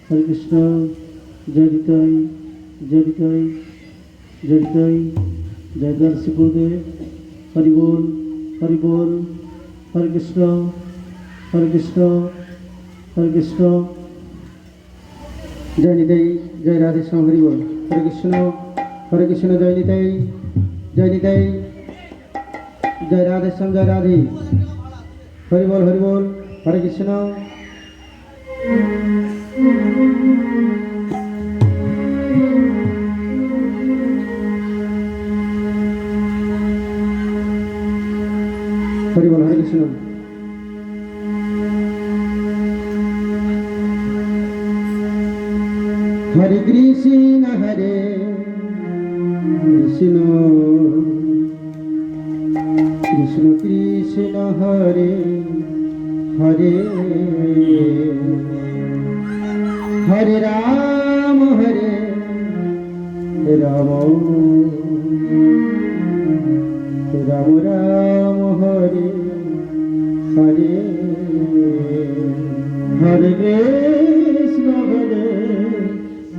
Hare Krishna, Jaditai, Jaditai, Jaditai, Jadar Sikudev, Hari Bol, Hari Bol, Hare Krishna, Hare Krishna, Hare Krishna, Jai Nitai, Jai Radhe Shyam Hari Bol, Hare Krishna, Jai Nitai, Jai Nitai, Jai Radhe Shyam, Jai Radhe, Hari Bol, Hare Krishna. Hari Bol, Hare Krishna. Hare Krishna, Hare Krishna, Krishna Krishna, Hare Hare, Hare Ram, Hare Ram, Ram Ram, Hare Hare, Hare Krishna, Hare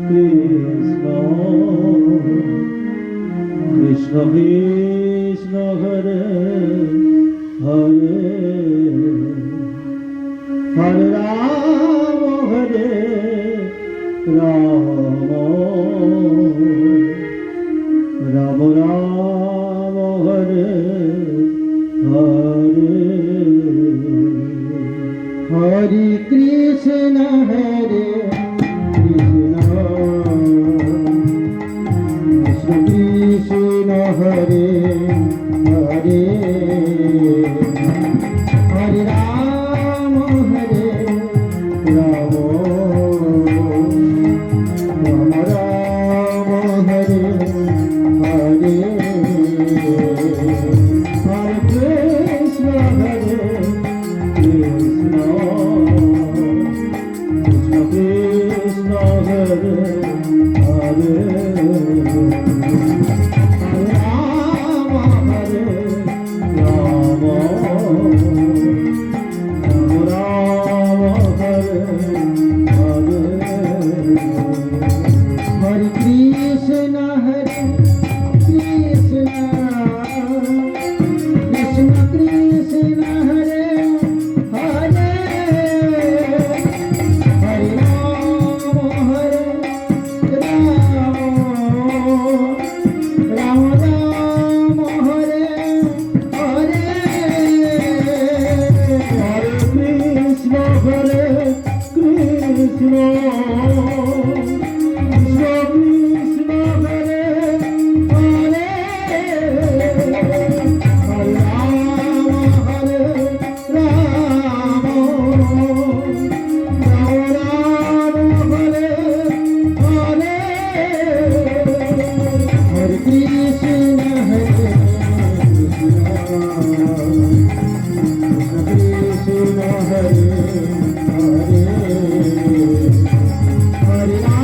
Krishna, Krishna Krishna, Hare Hare, Hare Ram, Hare Ram, Ram Ram, Hare Hare, Hare Krishna, Hare Krishna, Hare Hare, Hare Ram, Hare Ram, Ram Ram, Hare Hare, Hare Krishna, Hare Krishna, Krishna Krishna, Hare Hare, Hare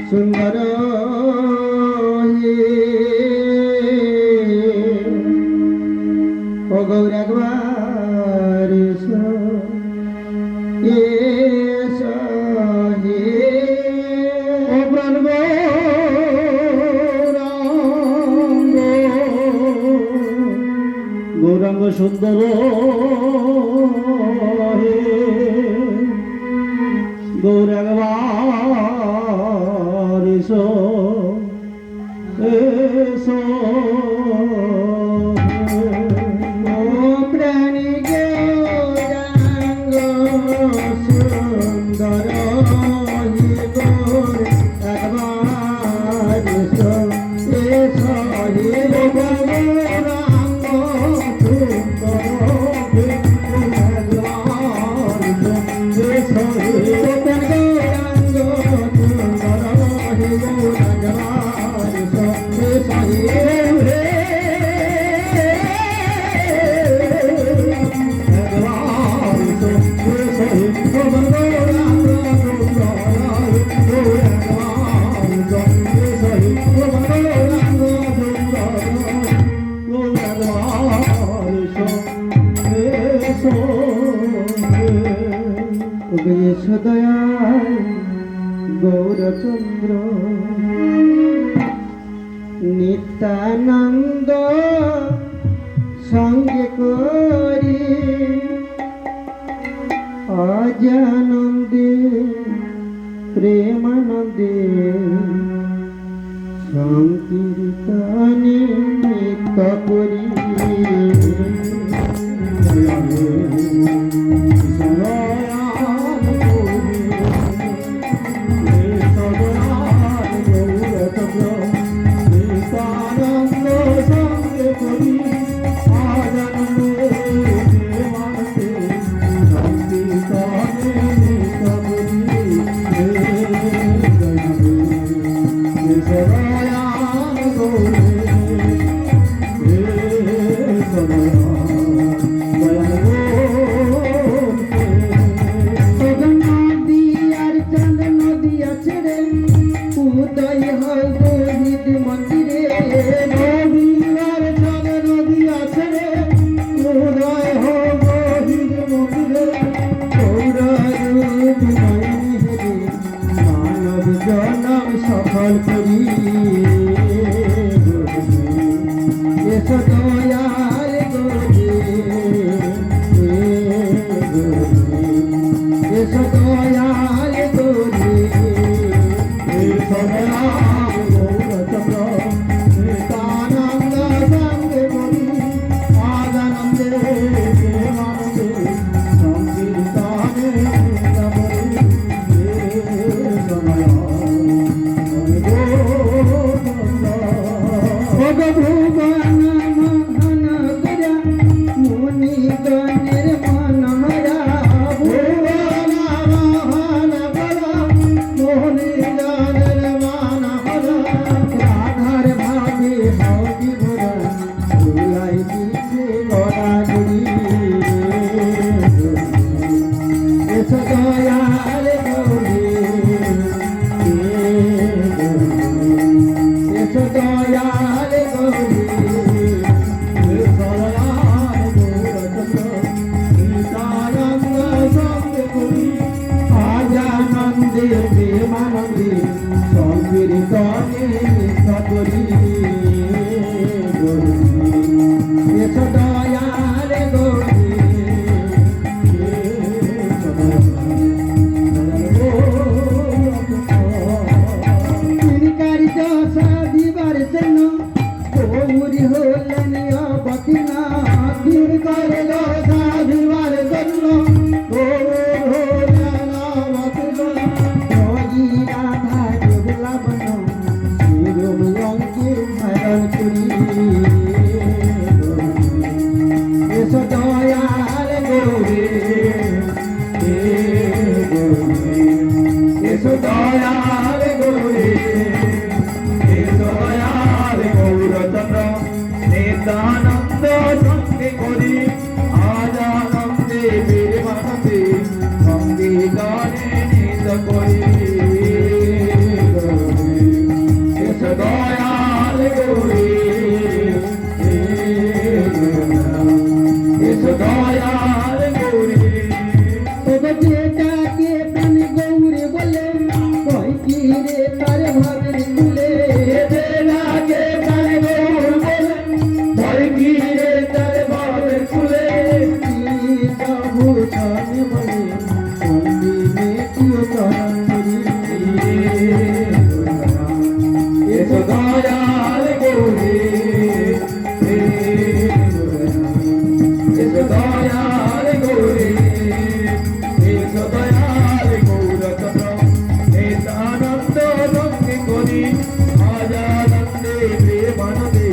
সুন্দর ও গৌর একবার এসো এসো হে ও প্রাণ গৌরাঙ্গ সুন্দর হে গৌর একবার এসো এসো ও প্রাণী গৌরাঙ্গ সুন্দর হে গৌর একবার এসো এসো হে গৌরাঙ্গ সুন্দর হে একবার এসো দয়াল গৌরচন্দ্র নিত্যানন্দ সঙ্গে করি আজ আনন্দে প্রেমানন্দে সংকীর্তনে নিত্য করি সফল করি এসো দয়াল গৌরী এসো দয়াল গৌরী এসো দয়াল গৌরচন্দ্র নিত্যানন্দ সঙ্গে করি আদানন্দে প্রেমানন্দে সংকীর্তনে ভুবন মোহন তার ভাবের কুলে যে লাগে তার গৌর বলে ভয় কি রে তার ভাবের কুলে প্রভু চরণ বলে বন্দিনে প্রিয় চরণ এসো দয়াল গৌরী এসো দয়াল গৌরী এসো দয়াল গৌরচন্দ্র এস আনন্দ ভক্তি করি আজ আনন্দে প্রেমানন্দে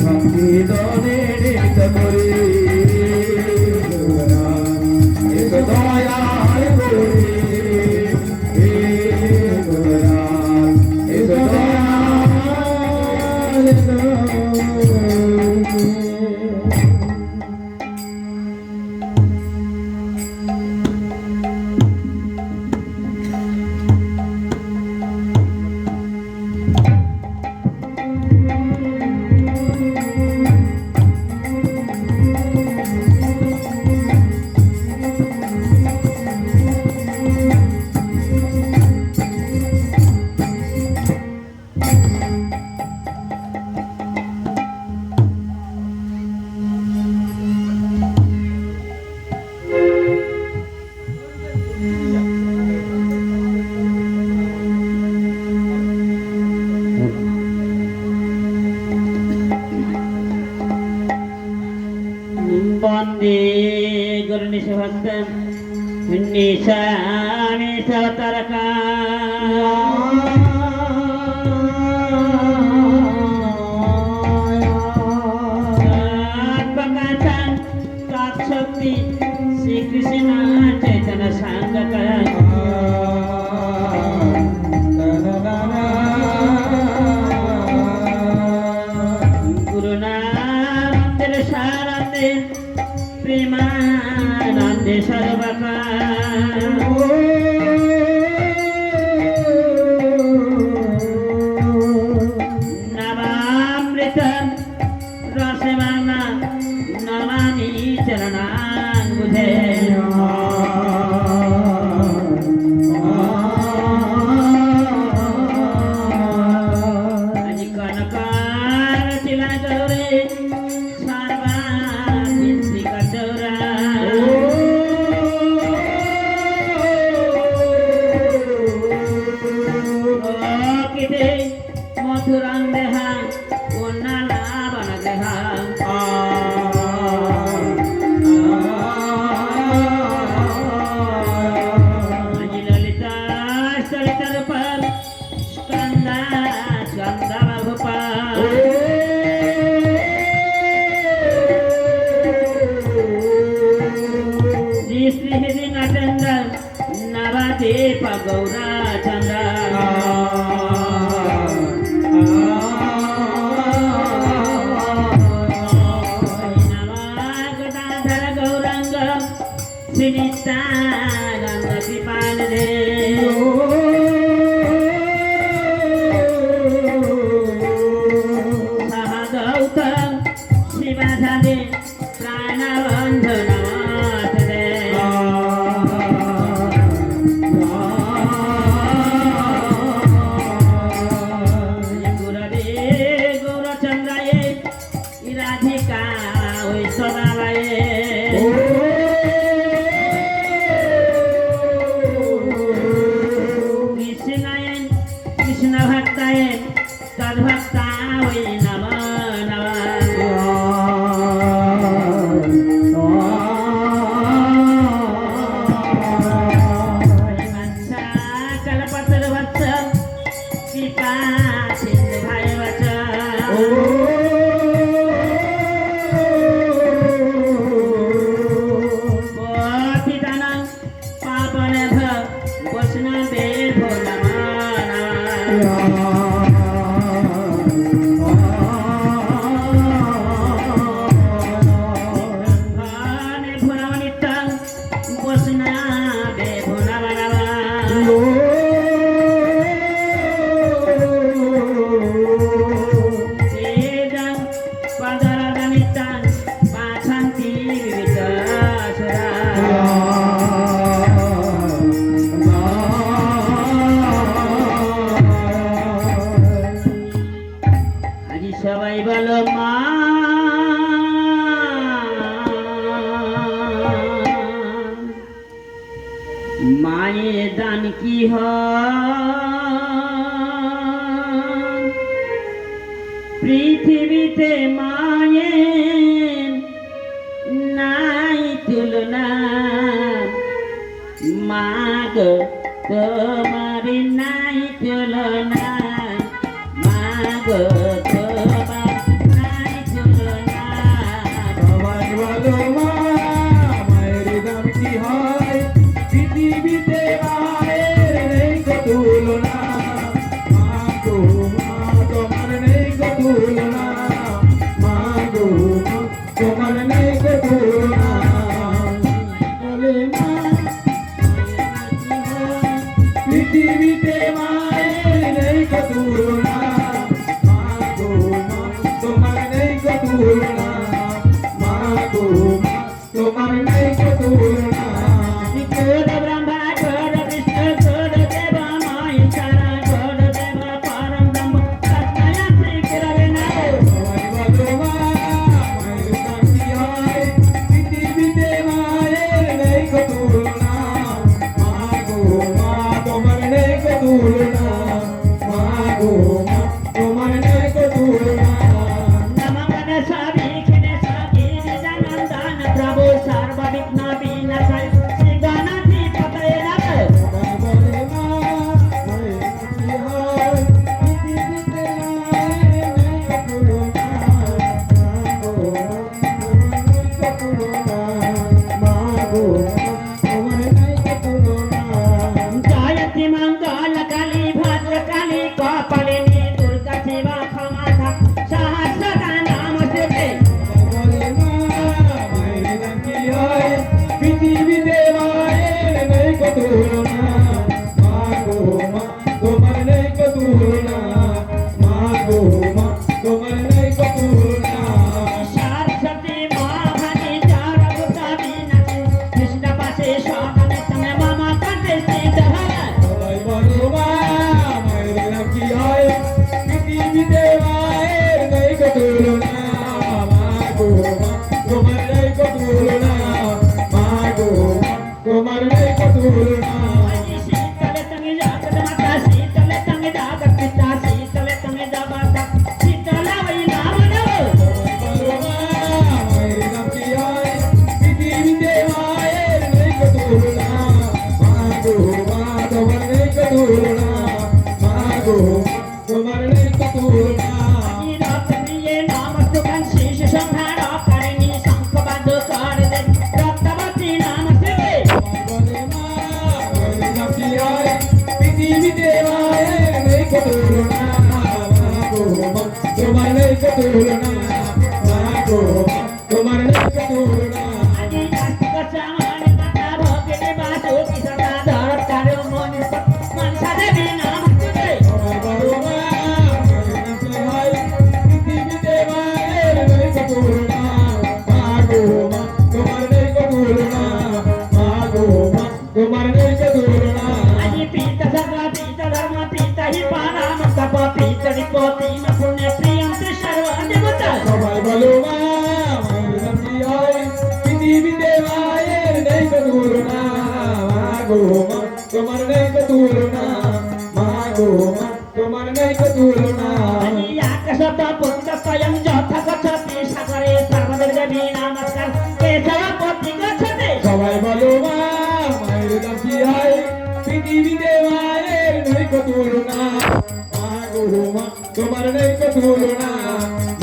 ভক্তি দনে নৃত্য করি এসো দয়াল গৌরী এসো দয়াল বন্দে গুরু নিশভক্তম নিশামি সতরকা প্রকাশন তৎশক্তি শ্রীকৃষ্ণ চৈতন্য সাঙ্গক গুরুনাথের সারাতে প্রেমানন্দে সর্বকা নবামৃত রসমানা নমামি চরণান বুঝে আজি কনকার চিলা গৌরে সর্বাধিক চৌরা কিদে মধুরাং দেহা কন্যা বন দেহা ললিতা চরিতার পর স্কন্দা স্কন্দা ভূপা শ্রী শ্রী হৃদি নটেন্দ্র নবদীপ গৌরা চন্দ্র নমগদাধর গৌরাঙ্গ শ্রীনিত্যানন্দ কৃপাল দে সহগৌতম শিবাধাদে প্রাণবন্ধু নমস্তে গুরবে গৌরচন্দ্রায় রাধিকা ওই সদাবায়ে কৃষ্ণায় কৃষ্ণ ভক্তায় তদ্ভক্তা ওই নম নম কলপতর বৎস কৃপা সিন্ধু ভাই বচ পতিতানাং পাবনেভ বৈষ্ণবে ভো নমঃ ভানে ভুনম নিত্যং বৈষ্ণবে ভো নমঃ বলো মা মায়ের দান কি হয় পৃথিবীতে মায়ের নাই তুলনা মা গো তোমার নাই তুলনা মা গো তোমার নাই তুলনা সবাই বলো মা মায়ের দাম কি হয় পৃথিবীতে মায়ের নেই গো তুলনা মা গো মা তোমার নেই গো তুলনা মা গো মা তোমার নেই গো তুলনা বলে মা পৃথিবীতে মায়ের নেই গো তুলনা মা গো মা তোমার নেই গো তুলনা মা গো মা তোমার নেই গো তুলনা গৌর ব্রহ্মা গৌর বিষ্ণু গৌর দেব মহেশ্বর গৌর দেব পরম ব্রহ্ম তস্मै শ্রী গুরবে নমঃ সবাই বলো মা মায়ের দাম কি হয় পৃথিবীতে মায়ের নেই গো তুলনা মা গো মা তোমার নেই গো তুলনা মা গো মা তোমার নেই গো তুলনা নমঃ গণেশায় বিঘ্নেশায় গিরিজানন্দন প্রভু সর্ববিঘ্ন বিনাশায় শ্রী গণাধিপতয়ে নমঃ সবাই বলে মা মায়ের দাম কি হয় পৃথিবীতে মায়ের নেই গো তুলনা মা গো তোমার নেই গো তুলনা জয়তি মঙ্গল কালী ভদ্র কালী কপালিনী দুর্গা শিবা ক্ষমা সহস্র নাম সুতে বলে মা মায়ের দাম কি হয় পৃথিবীতে মায়ের নেই গো তুলনা মা গো মা তোমার নেই গো তুলনা মা গো মা তোমার নেই গো তুলনা সরস্বতী মহাভানী জড়ভূত বিনাশী কৃষ্ণ পাশে সদানে তুমি মম কণ্ঠে স্থিত হও সবাই বলো মা মায়ের দাম কি হয় পৃথিবীতে মায়ের নেই গো তুলনা মা গো মা তোমার নেই গো তুলনা মা গো মা তোমার নেই গো তুলনা শীতলে তুমি জগৎ মাতা শীতলে তুমি জগৎ পিতা শীতলে তুমি জগৎ শীতল ওই নাম নেও বলো মা মায়ের নাম কি হয় পৃথিবীতে মায়ের নেই গো তুলনা মা গো মা তোমার নেই গো তুলনা মা গো মা তোমার নেই গো তুলনা রথ নিয়ে নমস্তুকান শিশু সংহার কারিণী শঙ্খবাদ করে দে রক্তবতী নাম শিবে বলে মা মায়ের নাম কি হয় পৃথিবীতে মায়ের নেই গো তুলনা মা গো মা তোমার নেই গো তুলনা মা গো মা তোমার নেই গো তুলনা আজি নাস্তিক শ্যামল মাতা ভগিনী বাসু কিশোরা ধর কারো মনি মনসা দেবী নাম শিবে সবাই বলো মা মায়ের নাম কি হয় পৃথিবীতে মায়ের নেই গো তুলনা মা গো মা তোমার নেই গো তুলনা মা গো মা তোমার নেই গো তুলনা আজি পিতা সর্বা পিতা ধর্ম পিতা হি পারাম তপ পিতা রিপতি পুণ্য প্রিয়ন্তে সর্ব দেবতা সবাই বলো মা মায়ের নাম কি হয় পৃথিবীতে মায়ের নেই গো তুলনা মা গো মা তোমার নেই গো তুলনা মা গো মা তোমার নেই গো তুলনা আজি আকাশত পুত্র স্বয়ং যথা গচ্ছতি সাগরে সর্বদের দেবী নমস্কার কেশব পতি গচ্ছতে সবাই বলো মা মায়ের নাম কি হয় পৃথিবীতে মায়ের নেই গো তুলনা মা গো মা তোমার নেই গো তুলনা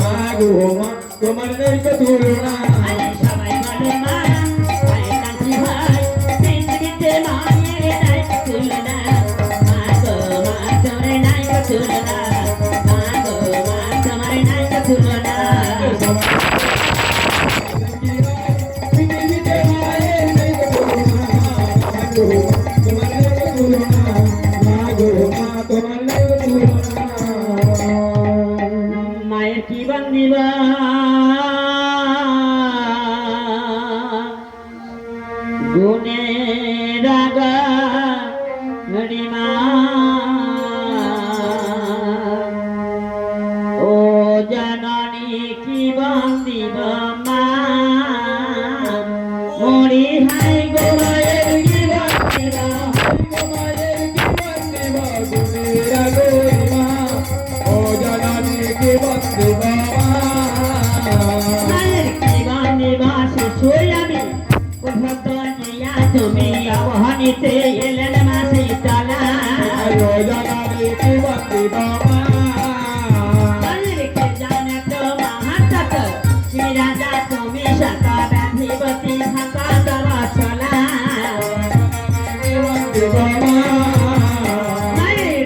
মা গো মা তোমার নেই গো তুলনা আজি সবাই বলে মা মায়ের নাম কি হয় পৃথিবীতে মায়ের নাই তুলনা মা গো মা তোমার নাই তুলনা মা গো মা তোমার নাই তুলনা পৃথিবীতে মায়ের নেই গো তুলনা মা গো তোমার নেই গো তুলনা মা গো মা তোমার নেই গো তুলনা মায়ের কি বান্দিবা গুনে রাগা হরিমা ও জাননী এলেন মাসি তলা জানারে কি বন্দি বাবা রেখে যান তো মহাতত তুমি রাজা তুমি শত ব্যাধিবতী থাকা তব চলা বন্দি বাবা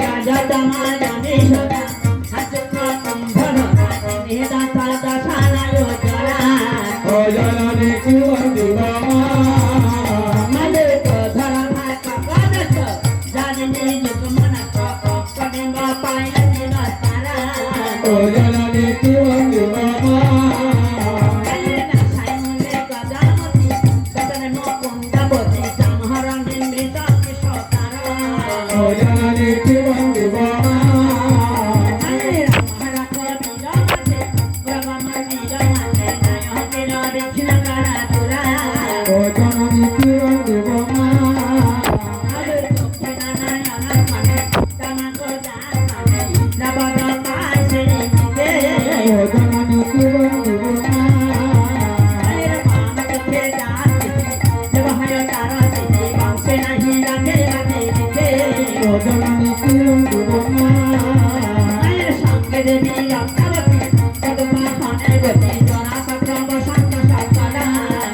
রাজা তোমার জানি সদা হাত কুম্ভর নিদা সদা ছানায় চলা ও জানারে কি বন্দি বাবা মালিক ধরা ভাই কাকাদশ জানি যুগমন কপড়েঙ্গ পাইল দিন তারা ও জানারে কি বন্দি বাবা কালিনা সাইমুলে গজামতি কতনে মুকুন্দ বতি সংহরঙ্গিন মৃত কিশোতারা ও জানারে কি বন্দি বাবা মালিরা মহারাজ বিরাজে ব্রহ্মা বিরাজে নায় হবির বিঘ্ন করা তুরা ও জানারে কি বন্দি বাবা আলো দক্ষিণা নায়না মানে তামাকো জানে নবদ পাশে নিতে ও জানারে কি বন্দি বাবা আলের মানকে জাতি দেবহায় তারা সিদ্ধি বংশে নাহি রাখে রাখে দিতে ও জানারে কি বন্দি বাবা আলের সঙ্গে দেবী অঙ্কাবতী কদমা খনে গতি জনা সক্রম শান্ত সকলা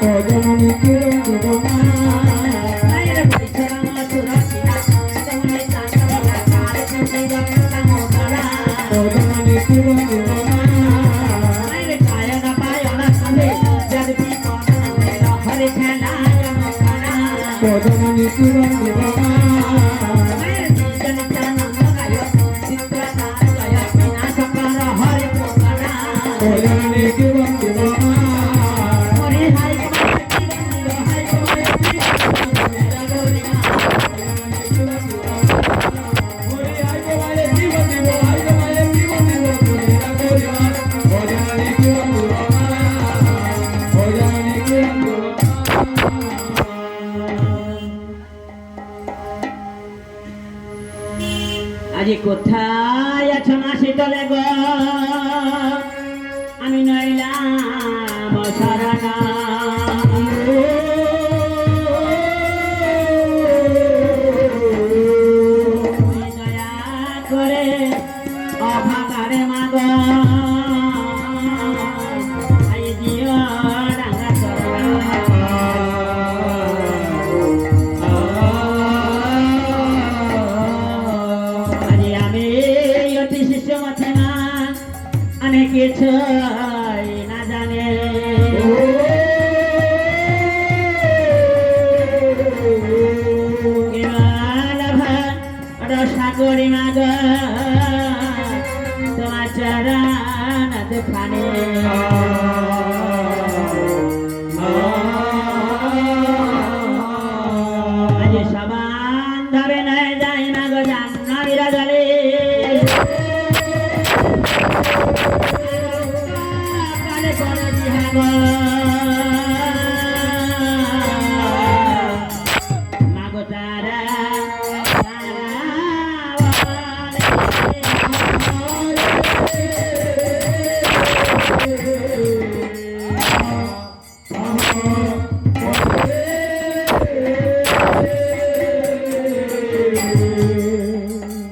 ও জানারে কি বন্দি বাবা আলের পরিচরম সুরক্ষিতা তমনে চাঁদমলা কাল সুতি গঙ্গা মোদরা ও জানারে কি বন্দি বাবা আলের কায়ন পায়ন সন্ধে জগতি কোণে হরে খেলায় মোকরা ও জানারে কি বন্দি বাবা আলের জীবন চানন্দ গায় চিত্রকার জয় বিনা সকর হরে পোকরা ও জানারে কি বন্দি বাবা হরে হাই কমায় জীবন হাই আজি কোথায় আছো মাসি তলে গো আমি নইলাম শরণ তুমি দয়া করে অভাগারে মাগ আই দিও ডাঙ্গা আজি আমি অতি শিষ্য মাথে না আমি কিছু না জানে সাগরি মাগ তোমার চরণ দুখানে আজ সবান ধরে নয় যাই মাগ জাহ্নবীরা জলে কালে করে দিহাগ মাগ তারা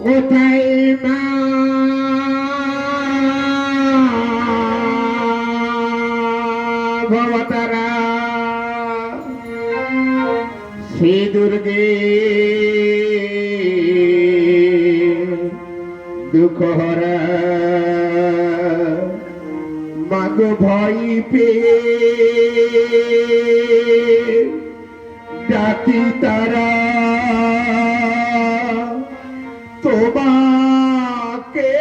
কোথায় মা ভবতারা শ্রী দুর্গে দুঃখ হরা মাগ ভয় পে ডাকি তারা তোমাকে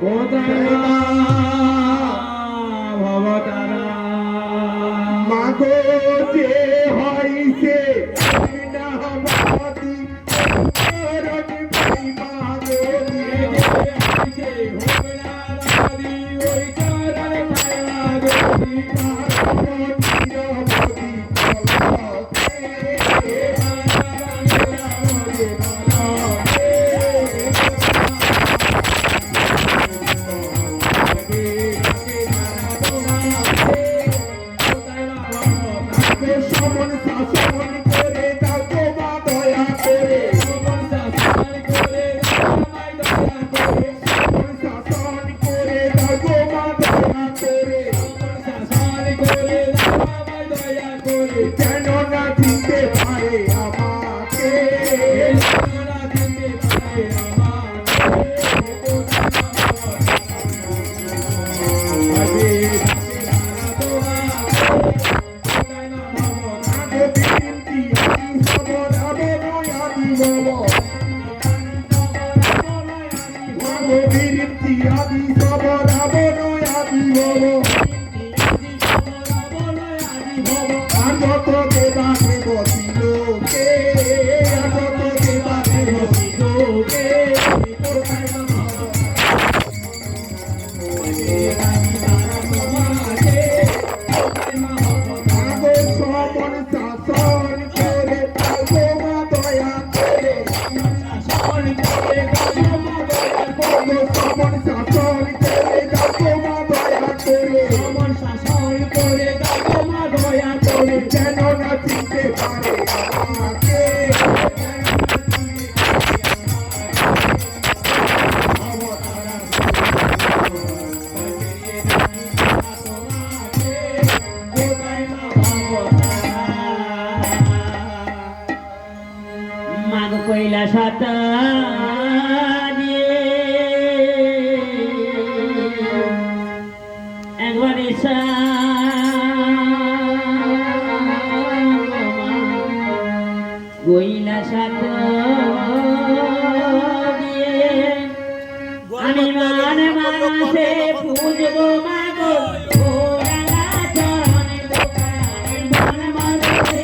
ভবতারা মাগো যে হইছে নামতি রণি ভাই মাগো যে হইছে হোগলারি ওই কারণে ভাই মাগো বীরতি আদি সব রাবণ আদি ভব আর যত দেবা দেব লোকে আর যত দেবা দেব লোকে কোথায় না যেন না চিনতে পারে আমাকে মাগ কইলা সাতা দিয়ে একবার এসা কইলা সাতা দিয়ে আমি মানে মানসে পুজবো মাগো ওরা চরণে দোকানে মন মানসে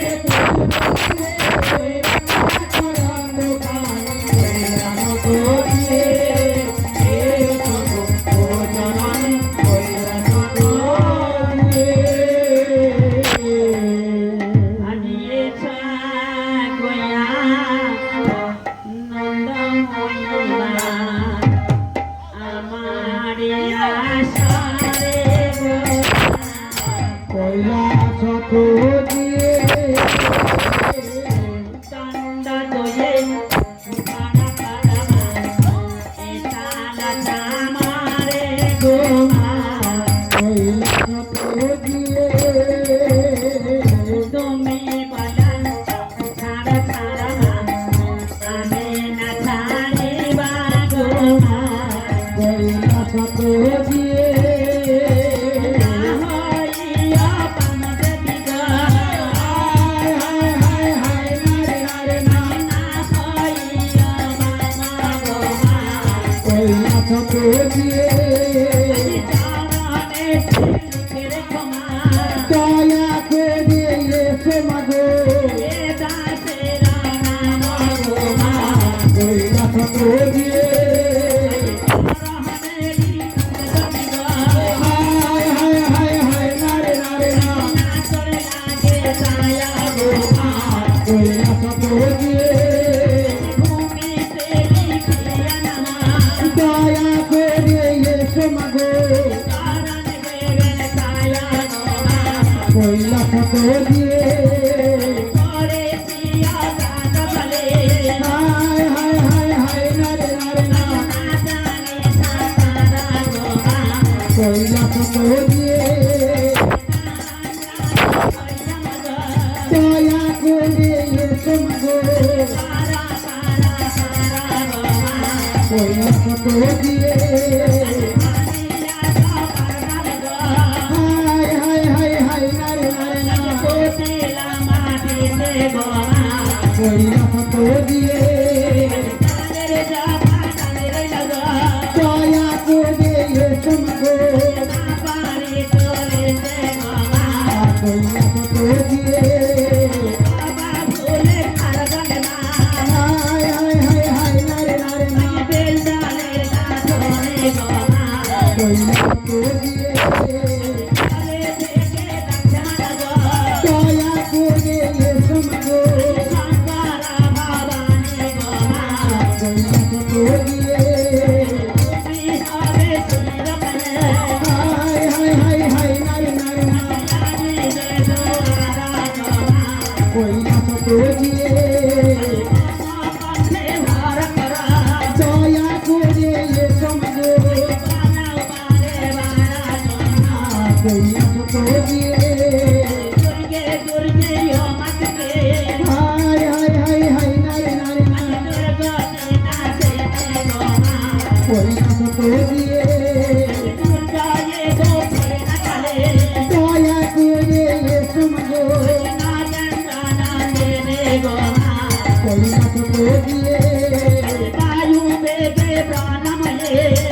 Bye.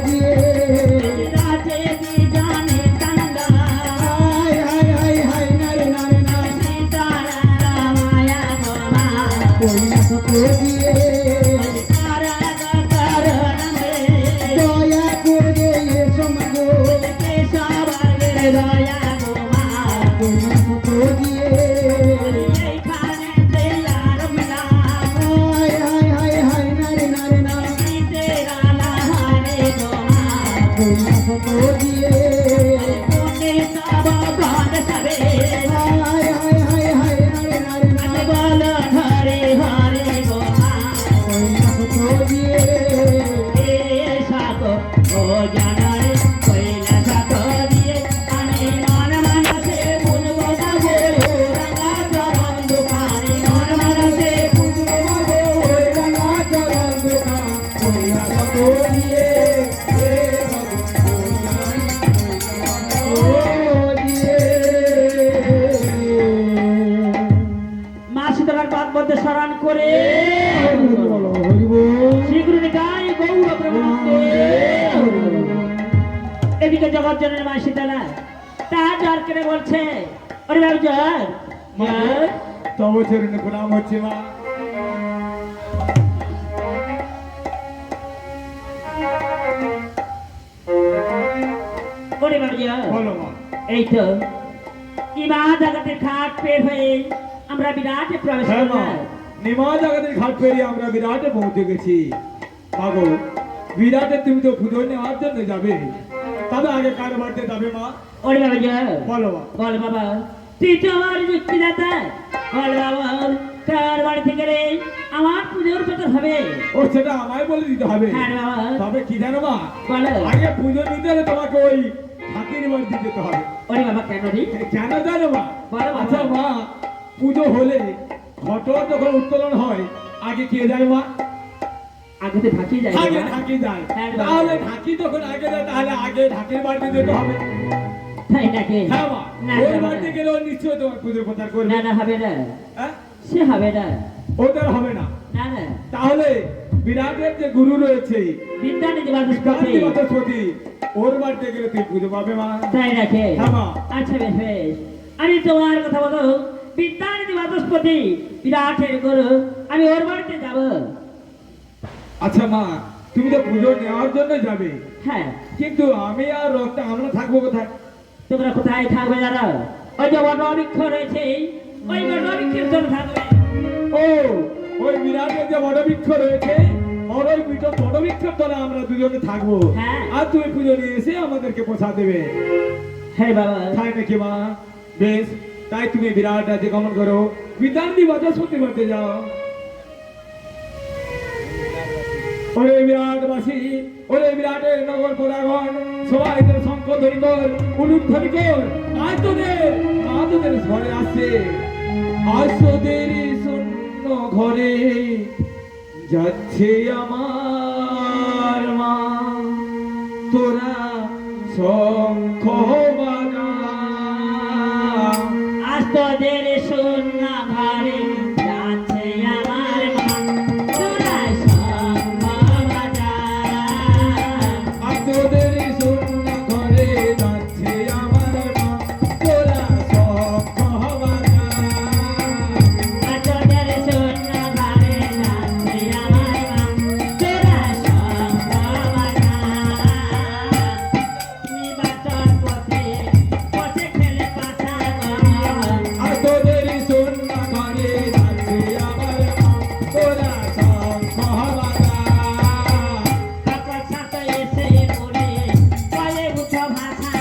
দিয়ে রাতে বিজানে কান্দা হাই হাই হাই হাই নারে নারে না সীতারাম মায়া গোমা কৈলাস দিয়ে কারা কারণে দয়া করে এসো মাগো কেশবের দয়া গোমা কৈলাস দিয়ে এইখানে তেলার মিলা হাই হাই হাই হাই নারে নারে না তেরা লাহারে গোমা কৈলাস দিয়ে কোনে সব গান সবে হাই হাই হাই হাই নারে নারে না বল হরে হরে গোমা কৈলাস দিয়ে এ সাগো ও জানারে কইলা সাগো দিয়ে আমি মন মানসে বুঝবো না গো রাঙা চরণ দুখানি মন মানসে বুঝবো না গো রাঙা চরণ দুখা কৈলাস দিয়ে মা সীতার পাদ মধ্যে স্মরণ করে শীঘ্রই গাই গৌর ব্রহ্মাণ্ডে এদিকে জগৎজনের মা সীতালা তা জ্বর কেটে বলছে ওরে বাবু জ্বর জ্বর তব চরণে প্রণাম হচ্ছে মা। ওরে বাবু জ্বর বলো মা। এই তো ইমা জগতের খাট পের হয়ে আমরা বিরাটে প্রবেশ হ্যাঁ মা, করলাম নিমা জগতের ঘাট পেরিয়ে আমরা বিরাটে পৌঁছে গেছি। মাগো, বিরাটে তুমি তো পুজো নেওয়ার জন্য যাবে, তবে আগে কার বাড়িতে যাবে মা? ওরে বাবু জ্বর বলো মা। বল বাবা তুই তো আমার যুক্তিদাতা বল বাবা কার বাড়ি থেকে রে আমার পুজোর বেতন হবে ও সেটা আমায় বলে দিতে হবে। হ্যাঁ বাবা তবে কি জানো মা, বলো আগে পুজো নিতে হলে তোমাকে ওই ঠাকির বাড়িতে যেতে হবে। ওরে বাবা কেন রে কেন জানো মা? বলো বাবা। আচ্ছা মা, পুজো হলে ঘট যখন উত্তোলন হয় আগে কে যায় মা? আগে তো ঢাকি যায় আগে বাবা। ঢাকি যায়। হ্যাঁ বাবা। তাহলে ঢাকি যখন আগে যায় তাহলে আগে ঢাকির বাড়িতে যেতে হবে। তাই নাকি হ্যাঁ মা, না, ওই না, বাড়িতে না। গেলে ও নিশ্চয়ই তোমার পুজো প্রচার করবে। না না হবে না হ্যাঁ? সে হবে না ওদের হবে না। না না তাহলে বিরাটের যে গুরু রয়েছে বিদ্যানিধি বাচস্পতি গান্ধী বাচস্পতি, ওর বাড়িতে গেলে তুই পুজো পাবে মা। তাই নাকি হ্যাঁ মা। আচ্ছা বেশ বেশ আমি তোমার কথা বলো বিদ্যানিধি বাচস্পতি বিরাটের গুরু আমি ওর বাড়িতে যাব আচ্ছা মা, তুমি তো পুজো নেওয়ার জন্য যাবে, হ্যাঁ কিন্তু আমি আর রক্তা আমরা থাকবো কোথায়? তোমরা কোথায় থাকবে জানো ওই যে বটবৃক্ষ রয়েছে ওই বটবৃক্ষের জন্য থাকবে ও, ওই বিরাটের যে বটবৃক্ষ রয়েছে ওই বটবৃক্ষের তলে আমরা দুজনে থাকবো। হ্যাঁ। আর তুমি পুজো নিয়ে এসে আমাদেরকে পোষা দেবে। হ্যাঁ বাবা তাই নাকি মা? বেশ, তাই তুমি বিরাট রাজ্যে গমন করো, বিদ্যানিধি বাচস্পতি বাড়িতে যাও। ওরে বিরাটবাসী, ওরে বিরাটের নগর প্রজাগণ, সবাই তোর শঙ্খ ধ্বনি কর, উলুক ধ্বনি কর। আজ তোদের মা তোদের ঘরে আসছে, আজ তোদের শূন্য ঘরে যাচ্ছে আমার মা। তোরা শঙ্খ বাজা। আজ তোদের শূন্য ঘরে যাচ্ছে আমার মন তোরা শঙ্খ বাজা আর তোদের শূন্য ঘরে যাচ্ছে আমার মা। তোরা শঙ্খ বাজা। আজ তোদের শূন্য ঘরে যাচ্ছে আমার মন তোরা শঙ্খ বাজা নির্বাচন পথে পথে খেলে পাছা আর তোদের শূন্য ঘরে যাচ্ছে আমার মা। তোরা শঙ্খ বাজা। কাপড় ছাতা এসে পড়ে পায়ে উঠো ভাষা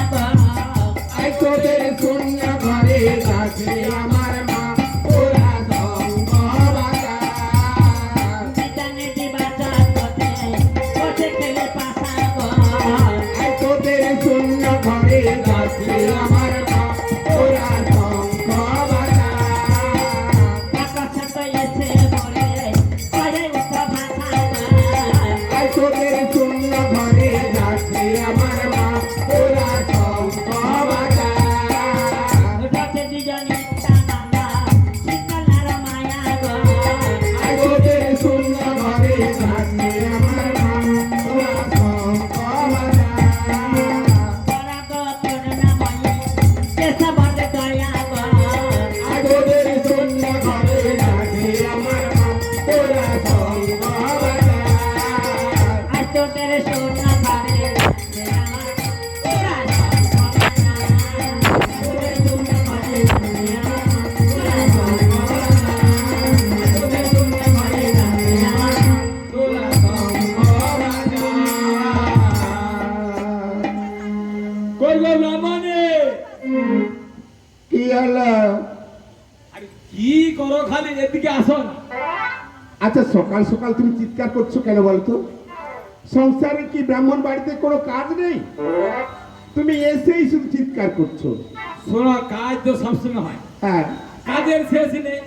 আই তোদের শূন্য ঘরে যাচ্ছে আমার মা। তোরা শঙ্খ বাজা। বিদ্যানিধি বাচন পথে পথে খেলে পাছা আই তোদের শূন্য ঘরে যাচ্ছে আমার মা। তোরা শঙ্খ বাজা। কাপড় ছাতা এসে পড়ে পায়ে উঠো ভাষা আই তোদের শূন্য ঘরে যাচ্ছে আমার মা। তোরা শঙ্খ বাজা। উঠাতে দুজনে টানা কি হলো? আরে কি করো খালি এদিকে আসো না। আচ্ছা সকাল সকাল তুমি চিৎকার করছো কেন বলতো? সংসারে কি ব্রাহ্মণ বাড়িতে কোনো কাজ নেই? তুমি এসেই শুধু চিৎকার করছো। শোনো, কাজ তো সবসময় হয়, হ্যাঁ কাজের শেষ নেই।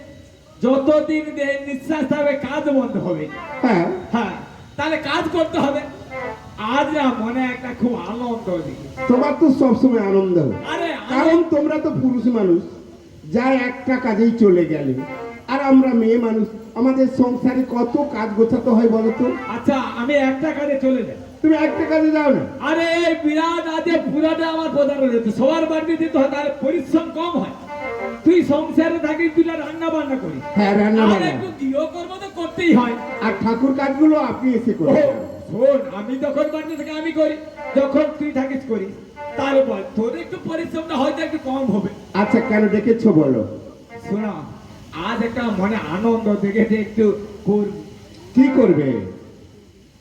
যতদিন দেহে নিঃশ্বাস থাকবে কাজ বন্ধ হবে। হ্যাঁ হ্যাঁ, তাহলে কাজ করতে হবে। আজ না মনে একটা খুব আনন্দ দিকে। তোমার তো সবসময় আনন্দ, আরে কারণ তোমরা তো পুরুষ মানুষ, যা একটা কাজেই চলে গেলে, আর আমরা মেয়ে মানুষ, আমাদের সংসারে কত কাজ গোছাতে হয় বলো তো? আচ্ছা, আমি একটা কাজে চলে যাই। তুমি একটা কাজে যাও না? আরে এই বিরাট আজে পুরাটা আমার প্রধান রয়েছে, সবার বাড়িতে দিতে হয়, তাহলে পরিশ্রম কম হয়। তুই সংসারে থাকিস, তুই রান্না বান্না করিস, হ্যাঁ রান্না আর বান্না, একটু গৃহকর্ম তো করতেই হয়। আর ঠাকুর কাজগুলো আপনি এসে ও, করবেন। শোন, আমি যখন বাড়িতে থেকে আমি করি, যখন তুই থাকিস করিস, তারপর তোর একটু পরিশ্রমটা হয়তো একটু কম হবে। আচ্ছা কেন ডেকেছো বলো? শোনা, আজ একটা মনে আনন্দ দেখেছে, একটু করবি, কি করবে?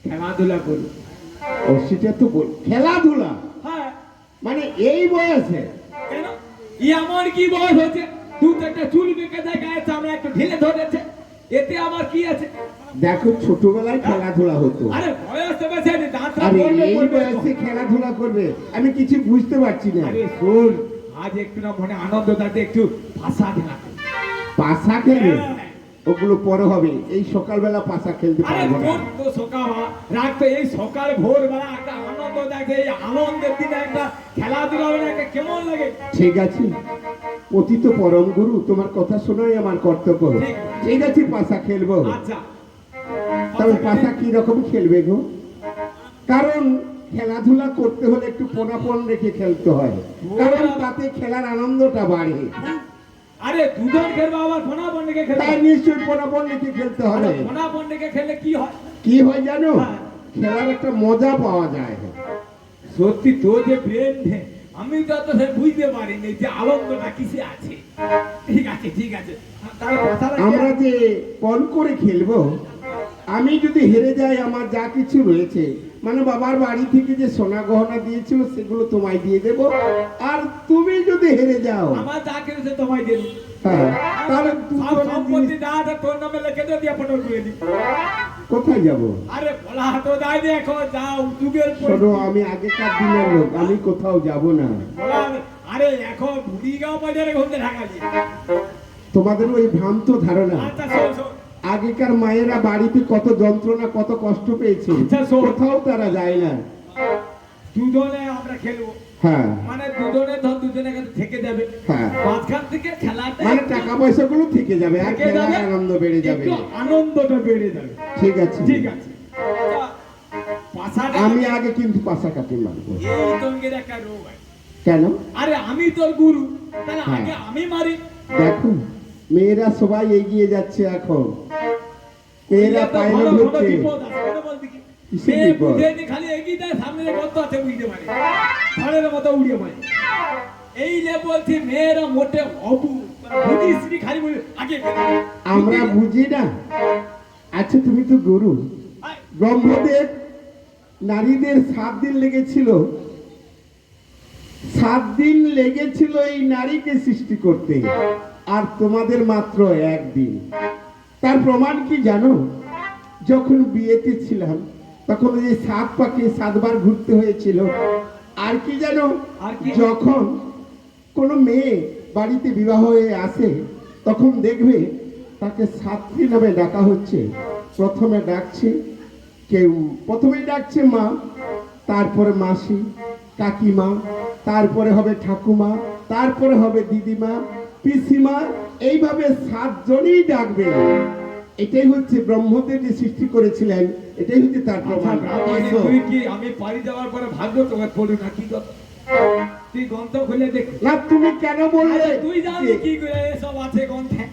খেলাধুলা করবি। ও সেটা তো বল, খেলাধুলা হ্যাঁ, মানে এই বয়সে? কেন? আমার কি বয়স হচ্ছে? দু চারটা চুল বেঁকে যায়, গায়ে চামড়া একটু ঢিলে ধরেছে, এতে আমার কি আছে? দেখো ছোটবেলায় খেলাধুলা হতো, আরে বয়স তো বেশি নেই, দাঁতটা আর পড়বে, এই পড়বে। বয়সে খেলাধুলা করবে? আমি কিছু বুঝতে পারছি না। আরে শোন, আজ একটু না মনে আনন্দ থাকে, একটু ভাষা ঢাকে। পাশা খেলবে? ওগুলো পরে হবে, এই সকালবেলা পাশা খেলতে আরে পারবো না। তোর তো সকাল রাখতো, এই সকাল ভোরবেলা একটা আনন্দ দেখে, এই আনন্দের দিনে একটা খেলাধুলা হলে একটা কেমন লাগে। ঠিক আছে, পতিত পরম গুরু, তোমার কথা শোনাই আমার কর্তব্য। ঠিক। ঠিক আছে পাশা খেলবো। আচ্ছা, তবে পাশা কি রকম খেলবে গো? কারণ খেলাধুলা করতে হলে একটু পোনাপন রেখে খেলতে হয়, কারণ তাতে খেলার আনন্দটা বাড়ে। আরে দুজন খেলবো, আবার ফোনা বন্ডিকে তাই খেলবো। নিশ্চয়ই পোনাপন রেখে খেলতে হবে। ফোনা বন্ডিকে খেললে কি হয়? কি হয় জানো? হ্যাঁ। খেলার একটা মজা পাওয়া যায়। সত্যি তোর যে ব্রেন, আমি তো অত সে বুঝতে পারিনি যে আনন্দটা কিসে আছে। ঠিক আছে, ঠিক আছে, তাহলে কথাটা কি? আমরা যে পণ করে খেলবো, আমি যদি হেরে যাই, আমার যা কিছু রয়েছে, মানে বাবার বাড়ি থেকে যে সোনা গহনা দিয়েছিল সেগুলো তোমায় দিয়ে দেব, আর তুমি যদি হেরে যাও, আমার যা কিনেছে তোমায় দেবো। হ্যাঁ, তাহলে সব দুজনের সম্পত্তি জিনিস- যা আছে তোর নামে লিখে দে, দিয়ে পটল করে দি। কোথায় যাব? আরে বলা তো যায়নি, এখন যাও যুগের শোনো, আমি আগেকার দিনের লোক, আমি কোথাও যাব না। আরে এখন বুড়িগাঁও বাজারে ঘুরতে ঢাকালি। তোমাদের ওই ভ্রান্ত ধারণা। আচ্ছা শোন, শোন, আগেকার মায়েরা বাড়িতে কত যন্ত্রণা, কত কষ্ট পেয়েছে, আচ্ছা, শোন। কোথাও তারা যায় না। দুজনে আমরা খেলবো, হ্যাঁ মানে দুজনে ধর দুজনে এখানে থেকে যাবে, হ্যাঁ, মাঝখান থেকে খেলাটা মানে টাকা পয়সা গুলো থেকে যাবে, আর থেকে খেলার যাবে, আনন্দ বেড়ে যাবে। একটু আনন্দটা বেড়ে যাবে। ঠিক আছে, ঠিক আছে, আচ্ছা, পাশাটা আমি আগে কিন্তু পাশা কাটি মারবো। এই তোর একটা রোগ আছে। কেন? আরে আমি তোর গুরু, তাহলে হ্যাঁ। আগে আমি মারি। দেখো মেয়েরা সবাই এগিয়ে যাচ্ছে এখন, মেয়েরা এটা তো পায়নি ভালো, ভালো হচ্ছে। বিপদ আছে, এটা বল দেখি। কিসের মেয়ে বিপদ? বুঝেনি, খালি এগিয়ে দেয়, সামনে যে গর্ত আছে বুঝতে পারে, ঝড়ের মতো উড়িয়ে পারে। এই লে বলছি মেয়েরা মোটে অবু, বুঝিস খালি বলি আগে বেরো। আমরা বুঝি না। আচ্ছা তুমি তো গুরু, আয়, ব্রহ্মদেব নারীদের 7 দিন লেগেছিল, 7 দিন লেগেছিল এই নারীকে সৃষ্টি করতে, আর তোমাদের মাত্র 1 দিন। তার প্রমাণ কি জানো? যখন বিয়েতে ছিলাম, তখন ওই যে 7 পাকে 7 বার ঘুরতে হয়েছিল। আর কি জানো? আর কি? যখন কোনো মেয়ে বাড়িতে বিবাহ হয়ে আসে, তখন দেখবে তাকে 7টি নামে ডাকা হচ্ছে। প্রথমে ডাকছে কেউ, প্রথমেই ডাকছে মা, তারপরে মাসি, কাকিমা, তারপরে হবে ঠাকুমা, তারপরে হবে দিদিমা, পিসিমা, এইভাবে 7 জনই ডাকবে। এটাই হচ্ছে ব্রহ্মদেব যে সৃষ্টি করেছিলেন, এটাই হচ্ছে তার আচ্ছা, প্রমাণ। ব্রাহ্মণী, এসো। তুই কি আমি পারি যাওয়ার পরে ভাগ্য তোমার পড়ি না কি কথা? তুই গ্রন্থ খুলে দেখ। না তুমি কেন বললে? আরে তুই জানি কি করে এসব আছে গ্রন্থে,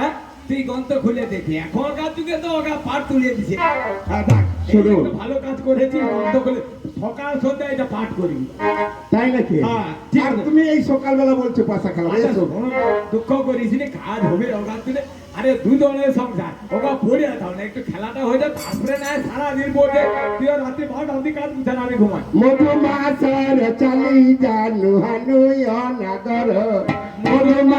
হ্যাঁ? তুই গ্রন্থ খুলে দেখি, এখনকার যুগে তো ওরা পাঠ তুলিয়ে দিছে। হ্যাঁ, দেখ, এই শোনো। একটা ভালো কাজ করেছি, গ্রন্থ খুলে সকাল সন্ধ্যা এটা পাঠ করি। তাই নাকি? হ্যাঁ, ঠিক আর আছে। তুমি এই সকালবেলা বলছো পাশা খেলা, আচ্ছা, এসো। শোনো, দুঃখ করিস নি, কাজ হবে ওখান তুলে। আরে দুজনের সংসার, ওরা পড়ে থাও না, একটু খেলাটা হয়ে যায়, তারপরে না সারাদিন বসে তুই রাতে 12টা অবধি কাজ বুঝে না, আমি ঘুমাই। মধুমাসার চালি জানু হানুই অনাগর, মধুমা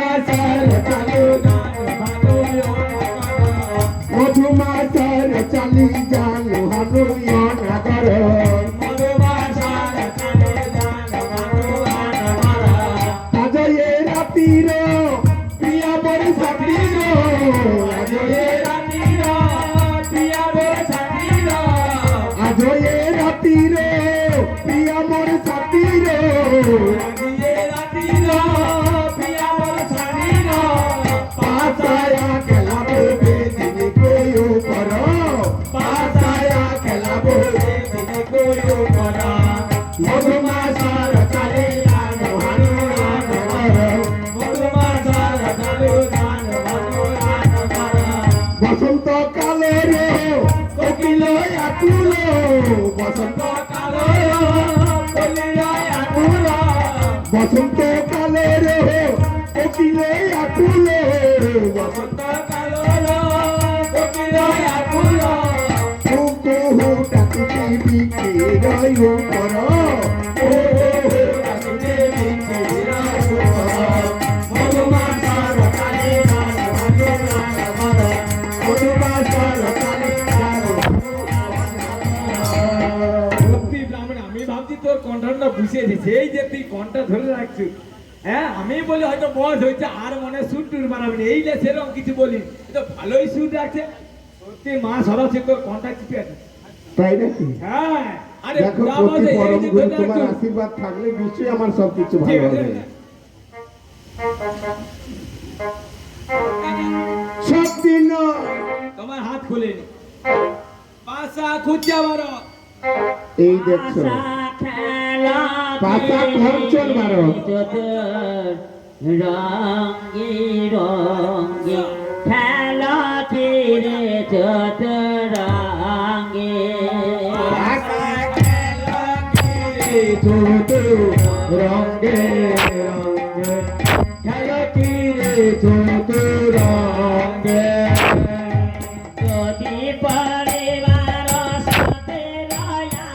বসন্ত কালো বলিয়ায় আকুলা বসন্ত কালের কোকিলে আকুল বসন্ত কালো বলিয়ায় আকুলা কুহু ডাকুটি বিকে রয় কর ও রাজে বিকিরা সুপার মধুমাসার কালে গান ভালো মধুমাসার কালে সত্যি ব্রাহ্মণ, আমি ভাবছি তোর কণ্ঠটা বুঝিয়ে দিচ্ছে, এই যে তুই কণ্ঠটা ধরে রাখছিস। হ্যাঁ, আমি বলি হয়তো বয়স হয়েছে আর মনে সুর টুর মারাবি না, এই যে সেরকম কিছু বলি, তো ভালোই সুর রাখছে। সত্যি মা সরস্বতী তোর কণ্ঠটা চিপে আছে। তাই নাকি? হ্যাঁ, আরে দেখো বুড়া প্রতি বয়সে এই পরম যে গুরু তোর তোমার একটু- আশীর্বাদ থাকলে নিশ্চয়ই আমার সবকিছু ঠিক ভালো আছে। হবে। সব দিন তোমার হাত খুলেনি, পাশা খুঁজছে বারো। এই দেখছো পাতা খরচর বারো রঙ্গে রঙ্গে খেলা তীরে চতুরঙ্গে রঙে রঙে খেলা তীরে চতুরঙ্গে যদি পরিবার সাথে রয়া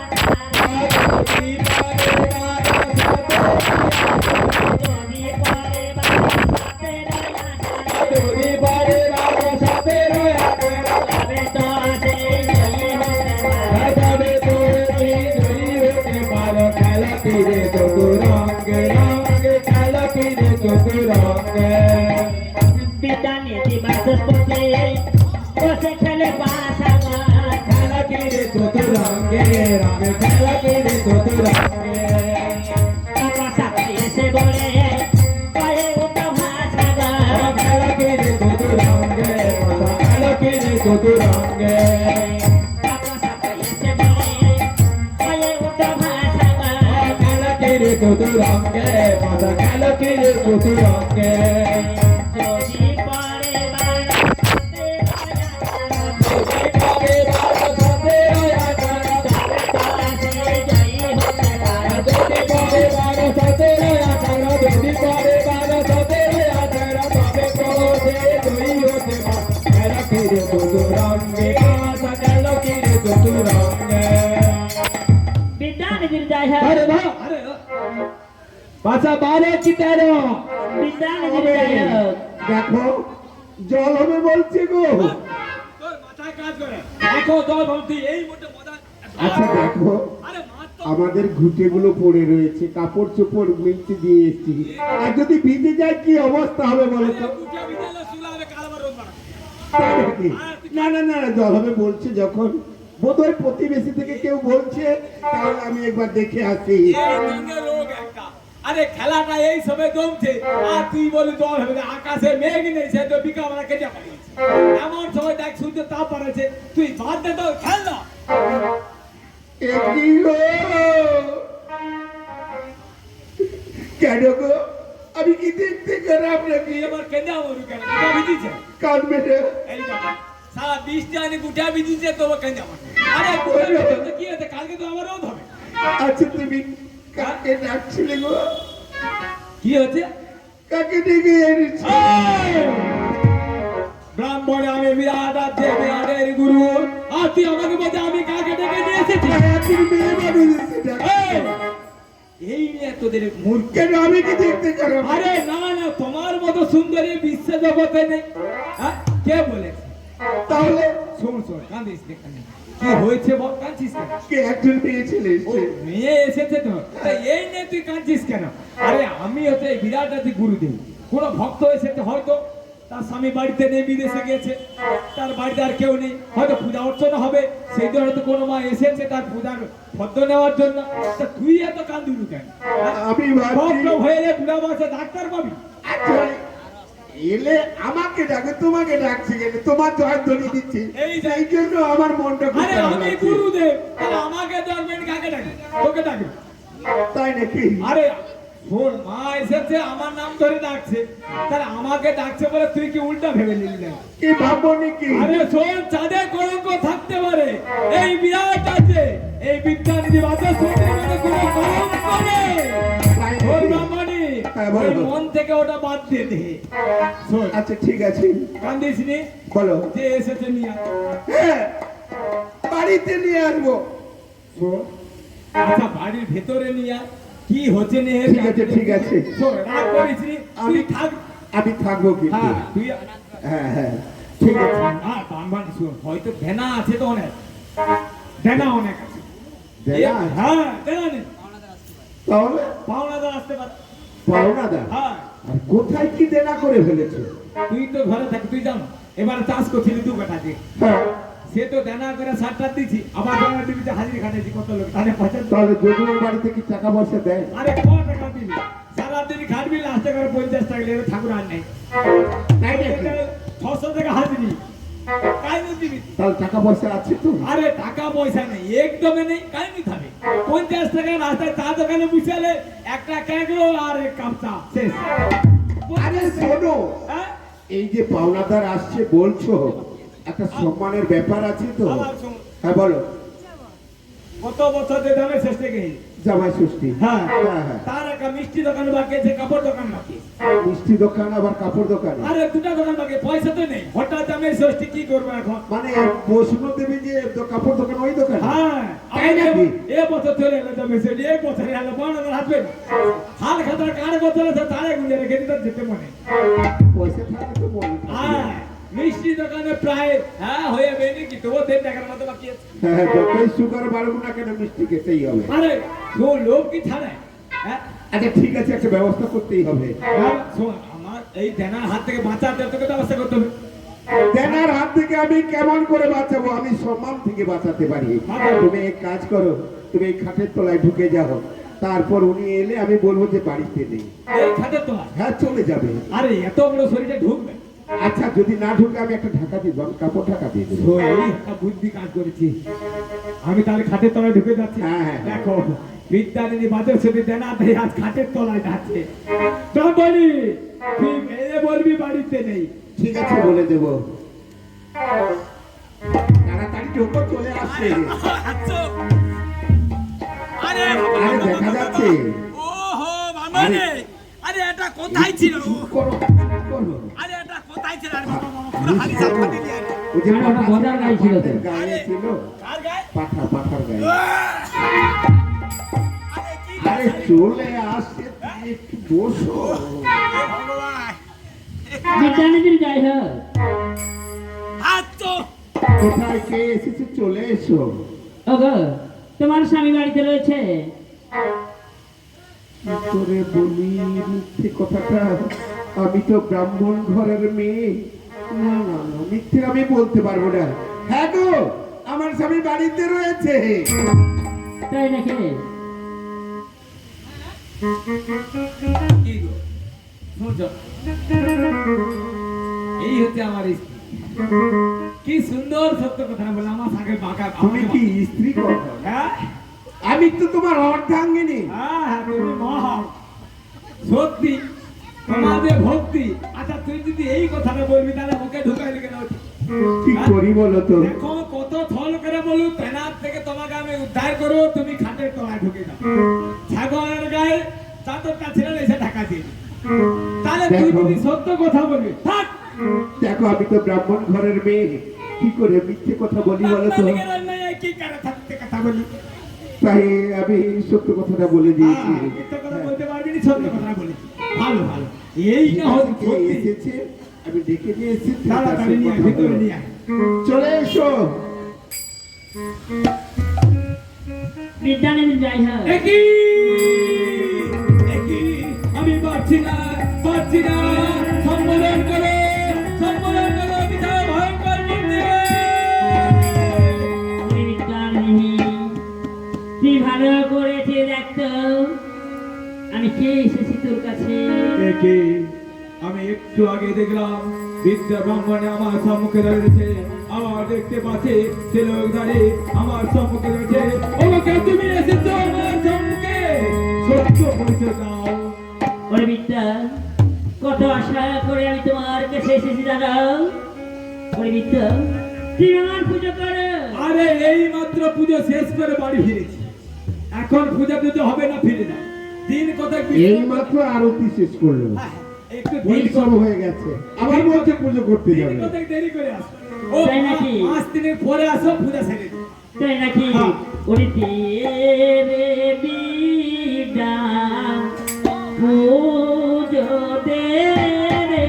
যদি পরিবার সাথে রয়া তবে তো সেই জয়ী হতে পারে। খেলা তীরে চতুরঙ্গে রঙে খেলা তীরে চতুরঙ্গে বিতানে দিবাসপতি বসে খেলে বাসাগা খেলা তীরে চতুরঙ্গে রঙে খেলা তীরে চতুরঙ্গে এসে বলে পায়ে উঠো ভাসাগা খেলা তীরে চতুরঙ্গে খেলা তীরে চতুরঙ্গে এসে বলে পায়ে উঠো ভাসাগা খেলা তীরে চতুরঙ্গে খেলা তীরে চতুরঙ্গে যদি পরিবার সাথে রয়া তবে তো সেই জয়ী হতে পারে। বিদ্যান गिरजाय है পাশা বারে কি তেরো বিদ্যান गिरजाय है দেখো জল হবে বলছে গো। তোর মাথায় কাজ করে দেখো জল বলতি এই মোটে মজা আচ্ছা দেখো আরে মাত্র আমাদের ঘুটেগুলো পড়ে রয়েছে, কাপড় চোপড় মিলতে দিয়ে এসেছি, আর যদি ভিজে যায় কি অবস্থা হবে বলো তো? কুটিয়া বিদ্যালয় সুলাবে কালবার রোদ মারা তাই নাকি? না না না না, জল হবে বলছে যখন বোধহয় প্রতিবেশী থেকে কেউ বলছে, তাহলে আমি একবার দেখে আসি। এই সঙ্গে রোগ একটা আরে খেলাটা এই সময় জমছে আর তুই বলি জল হবে না, আকাশে মেঘ নেই সে তো বিকা আমরা কেটে পড়েছে এমন সময় দেখ সূর্য তাপ পড়েছে, তুই বাদ দে তো খেল না এ কি গো? কেন গো? আমি কি দেখতে খারাপ নাকি? তুই এবার কেঁদে আমার কেন গুটা বিদিছে কান মেটে এই দেখো সারা 20 জানি গুটা বিদিছে তো কেঁদে আমার আরে গুটা বিদিছে কি হতে কালকে তো আমার রোদ হবে আচ্ছা তুমি কাকে ডাকছিলে গো? কি হচ্ছে কাকে ডেকে এনেছি? ব্রাহ্মণ আমি বিরাট আছে বিরাটের গুরু আর তুই আমাকে বলছে আমি কাকে ডেকে নিয়ে এসেছি তুমি মেয়ে মানুষ এসে ডাকছো। এই নিয়ে তোদের মূর্খ কেন আমি কি দেখতে খারাপ? আরে না না তোমার মতো সুন্দরী বিশ্ব জগতে নেই হ্যাঁ? কে বলেছে তাহলে শোন শোন কাঁদিস নে, কাঁদিস নে। কি হয়েছে বল কাঁদছিস কেন কে একজন মেয়ে ছেলে ও এসছে। মেয়ে এসেছে তো তা এই নিয়ে তুই কাঁদছিস কেন? আরে আমি হচ্ছে এই বিরাট আছি গুরুদেব, কোন ভক্ত এসেছে হয়তো তার স্বামী বাড়িতে নেই বিদেশে গেছে, তার বাড়িতে আর কেউ নেই, হয়তো পূজা অর্চনা হবে সেই জন্য হয়তো কোনো মা এসেছে তার পূজার ভদ্র নেওয়ার জন্য, তা তুই এত কান্দুলু কেন? আমি ভাবছি প্রবলেম হয়ে রে বুড়া বয়সে ডাক্তার পাবি আচ্ছা, এলে আমাকে ডাকে তোমাকে ডাকছে কেন? তোমার জয় ধ্বনি দিচ্ছি এই যে- সেই জন্য আমার মনটা খুব আরে খারাপ আমি লাগছে। গুরুদেব তাহলে আমাকে ধরবেন কাকে ডাকি তোকে ডাকি তাই নাকি? আরে শোন মা এসেছে আমার নাম ধরে ডাকছে তাহলে আমাকে ডাকছে বলে তুই কি উল্টা ভেবে নিলি না? কি ভাববো নাকি? আরে শোন চাঁদে কলঙ্ক থাকতে পারে এই বিরাট আছে এই বিদ্যানিধি বাজার সঙ্গে কোনো কম করে তাই ওর নাকি? ব্রাহ্মণী হ্যাঁ, বলো, ওই বলো। মন থেকে ওটা বাদ দিয়ে দে শোন আচ্ছা ঠিক আছে কান্দিস নি বলো। যে এসেছে নিয়ে আয়। হ্যাঁ বাড়িতে নিয়ে আসবো। শোন আচ্ছা বাড়ির ভেতরে নিয়ে আয়। কি হচ্ছে নে ঠিক আছে, ঠিক আছে। শোন রাগ করিস নি তুই থাক আমি থাকবো কিন্তু। হ্যাঁ তুই হ্যাঁ হ্যাঁ ঠিক আছে। হ্যাঁ ব্রাহ্মণ শোন হয়তো দেনা আছে তো অনেক দেনা অনেক আছে দেনা? হ্যাঁ দেনা নেই তাহলে পাওনাদার আসতে পারে পাওনা দা হ্যাঁ আর কোথায় কি দেনা করে ফেলেছে? তুই তো ঘরে থাক তুই জানো এবার চাষ করছিলি দু কাটা দিয়ে হ্যাঁ সে তো দেনা করে 60 দিছি আবার দেনা দিবিতে হাজির খাটাইছি কত লোক তাহলে 75 তাহলে যদুর বাড়িতে কি টাকা পয়সা দেয়? আরে ক টাকা দিবি সারাদিন খাটবি লাস্টে করে 50 টাকা লেগে ঠাকুর আর নেই তাই নাকি? 600 টাকা হাজিরি কাই নি দিবি তাহলে টাকা পয়সা আছে তো? আরে টাকা পয়সা নেই একদমই নেই কাই নি খাবে 50 টাকা রাস্তায় চা দোকানে বসেলে একটা কেকলো আর এক কাপ চা শেষ আরে শোনো, হ্যাঁ এই যে পাওনাদার আসছে বলছো, একটা সম্মানের ব্যাপার আছে তো। আবার শোন, হ্যাঁ বলো। কত বছর যে দামে শেষ থেকে জামাই ষষ্ঠী। হ্যাঁ হ্যাঁ হ্যাঁ। তার একটা মিষ্টি দোকান বাকি আছে কাপড় দোকান বাকি মিষ্টি দোকান আবার কাপড় দোকান। আরে দুটা দোকান বাকি পয়সা তো নেই হঠাৎ দামে ষষ্ঠী কি করবো এখন মানে বৈষ্ণব দেবী যে কাপড় দোকান ওই দোকান? হ্যাঁ তাই নাকি? এ বছর চলে এলো দামে ষষ্ঠী এই বছরে এলো বড় হাসবেন হাল খাতার কার বছর আছে তারে গুঁজে রেখে দিতে যেতে মনে পয়সা থাকলে তো বলি। হ্যাঁ মিষ্টি দোকানে প্রায় হ্যাঁ হয়ে বেনি কি তবু 3 টাকার মতো বাকি আছে হ্যাঁ যতই সুগার বাড়ুক না কেন মিষ্টি খেতেই হবে। আরে ও লোক কি ছাড়ে হ্যাঁ আচ্ছা ঠিক আছে, একটা ব্যবস্থা করতেই হবে। শোন আমার এই দেনার হাত থেকে বাঁচাতে তোকে ব্যবস্থা করতে হবে দেনার হাত থেকে আমি কেমন করে বাঁচাবো? আমি সম্মান থেকে বাঁচাতে পারি। তুমি এক কাজ করো, তুমি এই খাটের তলায় ঢুকে যাও, তারপর উনি এলে আমি বলবো যে বাড়িতে নেই। এই খাতে তো আর। হ্যাঁ চলে যাবে। আরে এত বড় শরীরে ঢুকবে আচ্ছা যদি না ঢুকে আমি একটা ঢাকা দিব, আমি কাপড় ঢাকা দিয়ে দেবো। তো এই একটা বুদ্ধি কাজ করেছি আমি তাহলে খাটের তলায় ঢুকে যাচ্ছি হ্যাঁ, হ্যাঁ। দেখো বিদ্যানিধি বাজার সাথে দেনা তাই আজ খাটের তলায় যাচ্ছে তো বলি তুই মেয়ে বলবি বাড়িতে নেই ঠিক আছে বলে দেবো। তাড়াতাড়ি ঢোকো, চলে আসছে। আরে আরে দেখা যাচ্ছে। ওহো মামানে আরে এটা কোথায় ছিল চুপ করো, চুপ করো। আরে এটা কোথায় ছিল আরে বাবা বাবা পুরো হাড়ি চাপা দিলি আরে ওই যে আরে ওটা গজার গায়ে ছিল তো। গায়ে ছিল, কার গায়ে পাঠার গায়ে। আরে কি আরে চলে আসছে, তুমি একটু বসো। ভগবান বিদ্যানিধির যাই হোক হাত তো কোথায় কে এসেছে? চলে এসো। ওগো তোমার স্বামী বাড়িতে রয়েছে? কি করে বলি মিথ্যে কথাটা? আমি তো ব্রাহ্মণ ঘরের মেয়ে। না না না, মিথ্যে আমি বলতে পারবো না। হ্যাঁ গো, আমার স্বামী বাড়িতে রয়েছে। তাই নাকি? কি গো শুনছো এই হচ্ছে আমার স্ত্রী কি সুন্দর সত্য কথা বলে আমার সাথে বাঁকা তুমি কি স্ত্রী কথা? হ্যাঁ আমি তো তোমার অর্ধাঙ্গিনী। হ্যাঁ হ্যাঁ তুমি মহা সত্যি তোমার যে ভক্তি আচ্ছা তুই যদি এই কথাটা বলবি তাহলে ওকে ঢুকাইলি কেন কি করি বলো তো? দেখো কত ছল করে বলু তেনার থেকে তোমাকে আমি উদ্ধার করবো তুমি খাটের তলায় ঢুকে যাও ছাগলের গায়ে চাদরটা ছেড়ে এসে ঢাকা দিয়ে দিবি। তাহলে তুই দেখো। যদি সত্য কথা বলবি থাক দেখো আমি তো ব্রাহ্মণ ঘরের মেয়ে, কি করে মিথ্যে কথা বলি বলো তো? মালিকের মেয়ে কি করে থাকতে কথা বলি তাই আমি সত্য কথাটা বলে দিয়েছি। মিথ্যে কথা বলতে পারবি না সত্য কথা বলি ভালো ভালো এই না হচ্ছে কে সত্যি। এসেছে আমি ডেকে নিয়ে এসেছি, তার তাড়াতাড়ি সাথে নিয়ে আয়, কথা ভিতরে বলো। নিয়ে আয়। চলে এসো। বিদ্যানিধির যাই হোক একই একই আমি পারছি না সম্বোধন করো বিশাল ভয়ঙ্কর মূর্তি বিদ্যানিধি তুই ভালো করেছে দেখতো আমি কে এসেছি তোর কাছে। একই আমি একটু আগে দেখলাম বিদ্যা ব্রাহ্মণে আমার সম্মুখে দাঁড়িয়েছে আবার দেখতে পাচ্ছি সে লোক দাঁড়িয়ে আমার সম্মুখে রয়েছে ওকে তুমি এসেছো আমার সম্মুখে সত্য পরিচয় দাও ওরে বিদ্যা কত আশা করে আমি তোমার কাছে এসেছি দাদা। ওরে বিদ্যা তুমি আমার পুজো করো। আরে এই মাত্র পুজো শেষ করে বাড়ি ফিরেছি, এখন পূজা দিতে হবে না, ফিরে যাও। দিন কথা এই মাত্র আরতি শেষ করলো, একটু দিন পরিশ্রম হয়ে গেছে, আবার বলছে পুজো করতে যাবে। কথা দেরি করে আসো। ও তাই নাকি? 5 দিনের পরে আসো, পূজা সেরে দিও। তাই নাকি? হ্যাঁ। ওরে তেরে বিদা পুজো দে রে।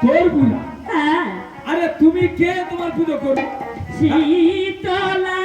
তোর পূজা? হ্যাঁ, আরে তুমি কে, তোমার পুজো করবো? শীতলা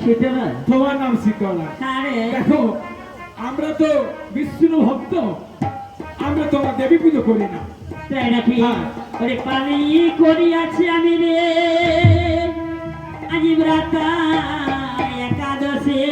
শীতলা, তোমার নাম শীতলা? আরে দেখো, আমরা তো বিষ্ণু ভক্ত, আমরা তোমার দেবী পুজো করি না। তাই নাকি? হ্যাঁ। ওরে পানি করিয়াছি আমি রে আজ রাতা একাদশে।